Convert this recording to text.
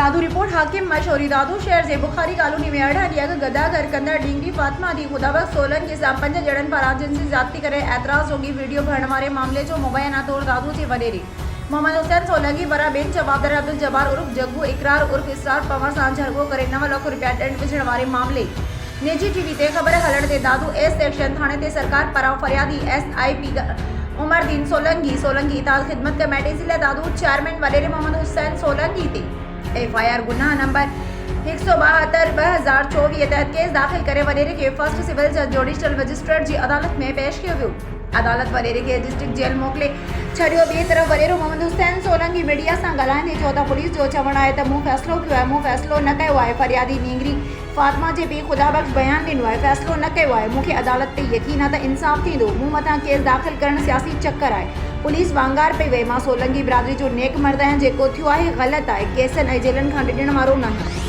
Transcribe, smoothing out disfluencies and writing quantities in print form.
दादू report हाकिम मशहूरी दादू शहर से बुखारी कॉलोनी में अड़ा दिया गदागर कंदर डिंगरी फातिमा दी खुदाबक सोलन के साथ पंज जड़न पर एजेंसी जाती करे एतराज होगी वीडियो भरण वाले मामले जो मुबैना तौर दादू से वडेरी मोहम्मद हुसैन सोलंकी बरा बेन जवाबदार अब्दुल जब्बार उर्फ जग्गू इकरार उर्फ इसरार पवार सां झरगो करे 9 लाख रुपया दंड विझण वाले मामले निजी टीवी ते खबर हलण ते दादू एस सेक्शन थाने ते सरकार पराव फरियादी SIP उमरदीन सोलंकी इताद खिदमत कमेटी जिले दादू चेयरमैन वडेरी मोहम्मद हुसैन सोलंकी ते FIR गुनाह नंबर 172/2024 तहत केस दाखिल करे वडेरी के फर्स्ट सिविल जज जुडिशियल मजिस्ट्रेट जी अदालत में पेश कियो वियो। अदालत वडेरी के डिस्ट्रिक्ट जेल मोकले छड़ियो। ॿिए तरफ़ वडेरो मोहम्मद हुसैन सोलंकी मीडिया सां ॻाल्हाईंदे चयो त पुलिस जो चवणु आहे त मूं फ़ैसिलो कयो आहे, मूं फ़ैसिलो न कयो आहे। फरियादी नींगरी फातिमा जे पीउ ख़ुदाबख़्श बयान ॾिनो आहे, फ़ैसिलो न कयो आहे। मूंखे अदालत ते यकीन आहे त इंसाफ़ थींदो। मूं मथां केस दाख़िल करणु सियासी चक्कर आहे। पुलिस वांगार पई वई। मां सोलंकी बिरादरी जो नेक मर्द आहियां। जेको थियो आहे ग़लति आहे। केसनि ऐं जेलनि खां डिॼण वारो न आहे।